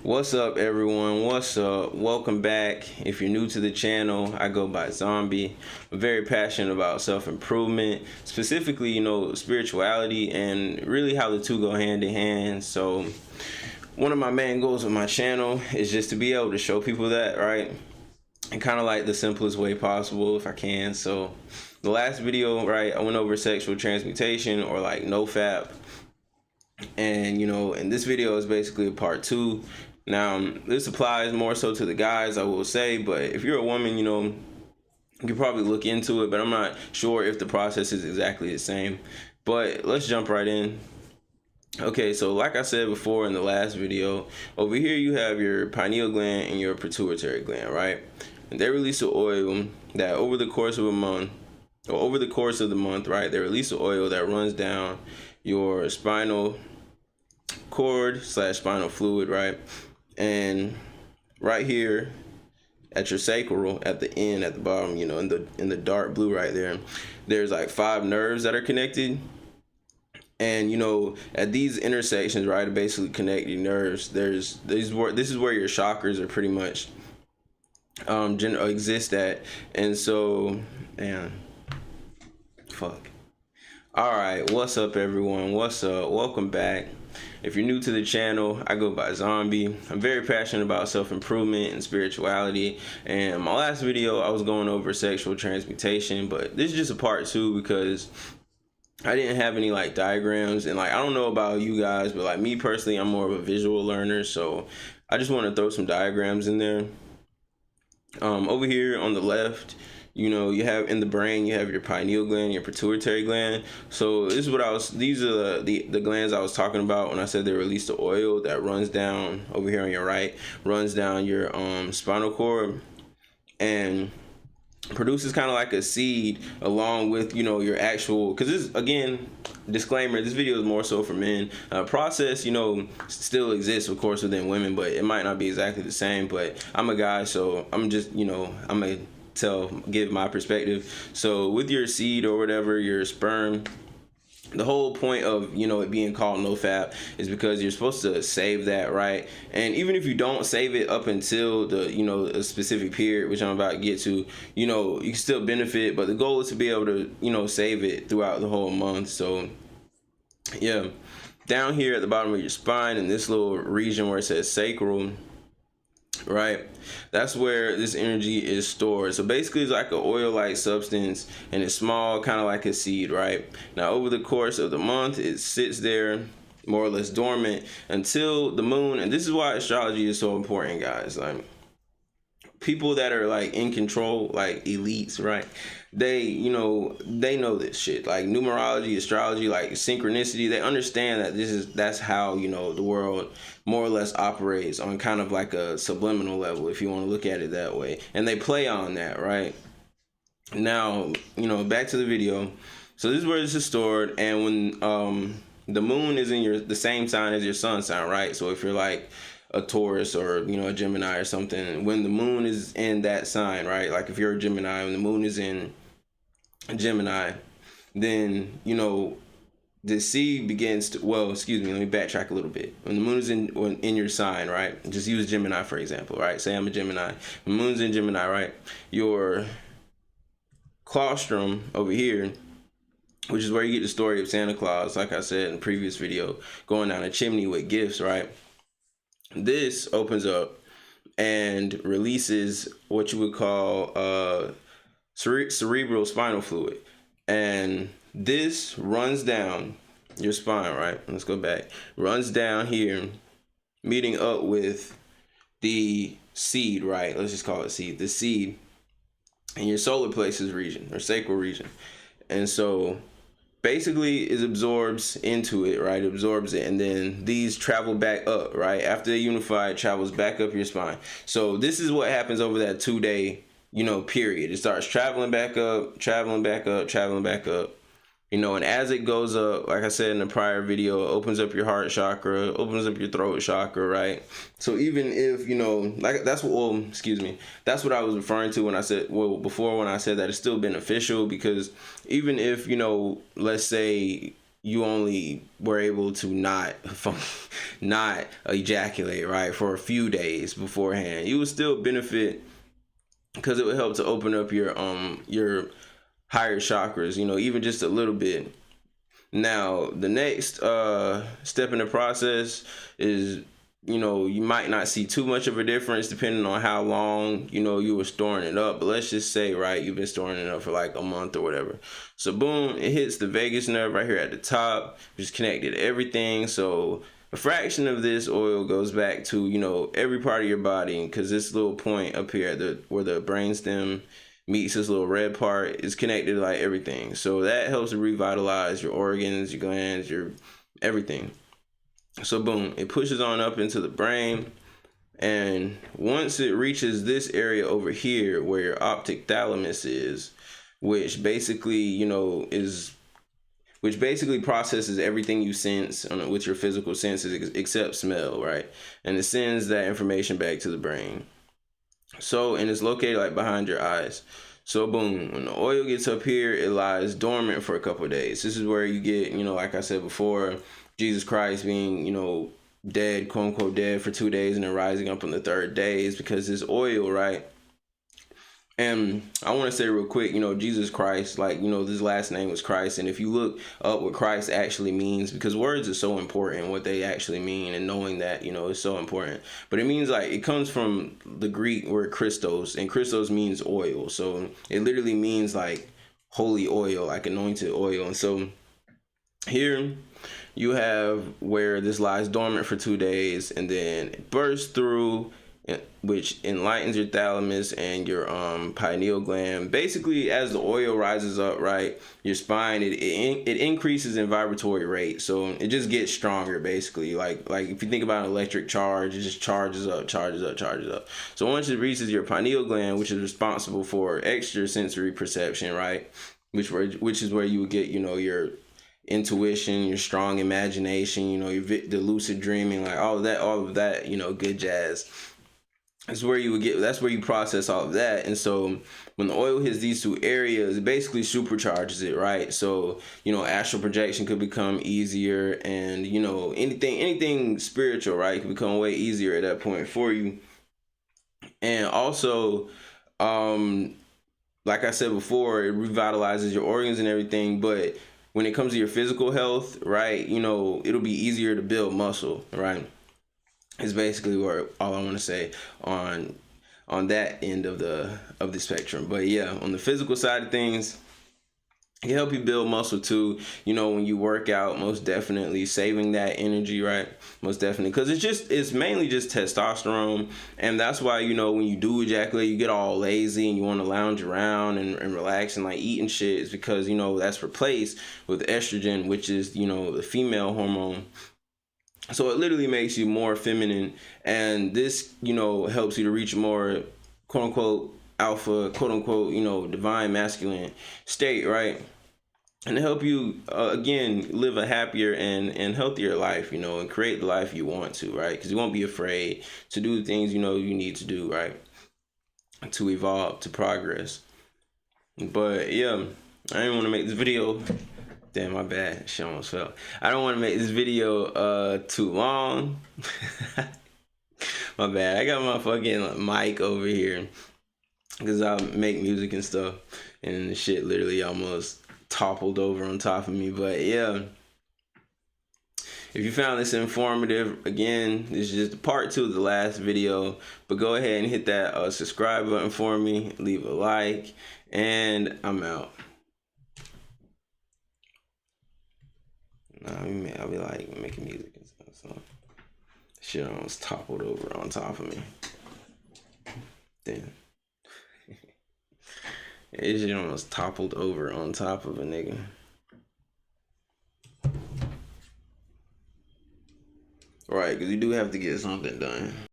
What's up, everyone? What's up? Welcome back. If you're new to the channel, I go by Zombie. I'm very passionate about self-improvement, specifically, spirituality, and really how the two go hand in hand. So one of my main goals with my channel is just to be able to show people that, right? And kind of like the simplest way possible if I can. So the last video, right, I went over sexual transmutation, or like NoFap. And and this video is basically a part 2. Now this applies more so to the guys, I will say, but if you're a woman, you can probably look into it, but I'm not sure if the process is exactly the same. But let's jump right in. Okay, so like I said before in the last video, over here you have your pineal gland and your pituitary gland, right? And they release an oil that over the course of a month, or over the course of the month, right, they release an oil that runs down your spinal cord / spinal fluid, right? And right here at your sacral, at the end, at the bottom, in the dark blue right there, there's like 5 nerves that are connected. And at these intersections, right, to basically connect your nerves, this is where your chakras are pretty much exist at. And so, man, fuck. All right, what's up, everyone? What's up? Welcome back. If you're new to the channel, I go by Zombie. I'm very passionate about self-improvement and spirituality. And my last video, I was going over sexual transmutation, but this is just a part 2 because I didn't have any like diagrams, and like I don't know about you guys, but like me personally, I'm more of a visual learner, so I just want to throw some diagrams in there. Over here on the left, you have in the brain, you have your pineal gland, your pituitary gland. So this is what these are the glands I was talking about when I said they release the oil that runs down over here on your right, runs down your spinal cord and produces kind of like a seed along with your actual, because this, again, disclaimer, this video is more so for men. Process still exists of course within women, but it might not be exactly the same. But I'm a guy, so I'm just I'm gonna give my perspective. So with your seed or whatever, your sperm, the whole point of it being called NoFap is because you're supposed to save that, right? And even if you don't save it up until the a specific period, which I'm about to get to, you can still benefit, but the goal is to be able to save it throughout the whole month. So yeah, down here at the bottom of your spine, in this little region where it says sacral, right, that's where this energy is stored. So basically it's like an oil-like substance, and it's small, kind of like a seed, right? Now over the course of the month, it sits there more or less dormant until the moon. And this is why astrology is so important, guys. Like, people that are like in control, like elites, right, they know this shit, like numerology, astrology, like synchronicity. They understand that that's how the world more or less operates on kind of like a subliminal level, if you want to look at it that way, and they play on that, right? Now back to the video. So this is where this is stored, and when the moon is in the same sign as your sun sign, right? So if you're like a Taurus or a Gemini or something, when the moon is in that sign, right, like if you're a Gemini, when the moon is in Gemini, then the seed begins to, well, excuse me, let me backtrack a little bit. When the moon is in your sign, right, just use Gemini for example, right? Say I'm a Gemini, the moon's in Gemini, right? Your claustrum over here, which is where you get the story of Santa Claus, like I said in the previous video, going down a chimney with gifts, right? This opens up and releases what you would call cerebral spinal fluid, and this runs down your spine, right? Let's go back. Runs down here, meeting up with the seed, right? Let's just call it seed. The seed in your solar plexus region or sacral region, and so basically it absorbs into it, right? It absorbs it, and then these travel back up, right? After they unify, it travels back up your spine. So this is what happens over that 2-day period. It starts traveling back up, traveling back up, traveling back up, and as it goes up, like I said in the prior video, it opens up your heart chakra, opens up your throat chakra, right? So even if like that's what I was referring to when I said, well, before, when I said that it's still beneficial, because even if let's say you only were able to not ejaculate, right, for a few days beforehand, you would still benefit because it would help to open up your higher chakras, you know, even just a little bit. Now, the next step in the process is, you know, you might not see too much of a difference depending on how long, you know, you were storing it up. But let's just say, right, you've been storing it up for like a month or whatever. So boom, it hits the vagus nerve right here at the top, which is connected to everything. So a fraction of this oil goes back to, you know, every part of your body, because this little point up here at where the brainstem meets this little red part is connected to like everything. So that helps to revitalize your organs, your glands, your everything. So boom, it pushes on up into the brain, and once it reaches this area over here where your optic thalamus is, which basically, you know, which basically processes everything you sense with your physical senses except smell, right? And it sends that information back to the brain. So, and it's located like behind your eyes. So boom, when the oil gets up here, it lies dormant for a couple of days. This is where you get, you know, like I said before, Jesus Christ being, you know, dead, quote unquote dead for 2 days and then rising up on the third day, is because this oil, right? And I want to say real quick, you know, Jesus Christ, like, you know, this last name was Christ. And if you look up what Christ actually means, because words are so important, what they actually mean, and knowing that, you know, is so important. But it means like, it comes from the Greek word Christos, and Christos means oil. So it literally means like holy oil, like anointed oil. And so here you have where this lies dormant for 2 days and then it bursts through, which enlightens your thalamus and your pineal gland. Basically, as the oil rises up, right, your spine, it increases in vibratory rate, so it just gets stronger. Basically, like if you think about an electric charge, it just charges up. So once it reaches your pineal gland, which is responsible for extrasensory perception, right, which is where you would get, you know, your intuition, your strong imagination, you know, the lucid dreaming, like all of that, you know, good jazz. That's where you process all of that. And so when the oil hits these two areas, it basically supercharges it, right? So, you know, astral projection could become easier, and, you know, anything spiritual, right, could become way easier at that point for you. And also, like I said before, it revitalizes your organs and everything. But when it comes to your physical health, right, you know, it'll be easier to build muscle, right? Is basically where all I want to say on that end of the spectrum. But yeah, on the physical side of things, it can help you build muscle too. You know, when you work out, most definitely saving that energy, right? Most definitely, because it's mainly just testosterone, and that's why, you know, when you do ejaculate, you get all lazy and you want to lounge around and relax and like eat and shit. Is because, you know, that's replaced with estrogen, which is, you know, the female hormone. So it literally makes you more feminine, and this, you know, helps you to reach more quote unquote alpha, quote unquote, you know, divine masculine state, right? And to help you again live a happier and healthier life, you know, and create the life you want to, right? Because you won't be afraid to do the things, you know, you need to do, right, to evolve, to progress. But yeah, I didn't want to make this video. Damn, my bad. Shit almost fell. I don't want to make this video too long. My bad. I got my fucking mic over here because I make music and stuff, and the shit literally almost toppled over on top of me. But yeah, if you found this informative, again, this is just part 2 of the last video. But go ahead and hit that subscribe button for me. Leave a like, and I'm out. I'll be like making music and stuff, so shit almost toppled over on top of me. Damn. It shit almost toppled over on top of a nigga. Right, because you do have to get something done.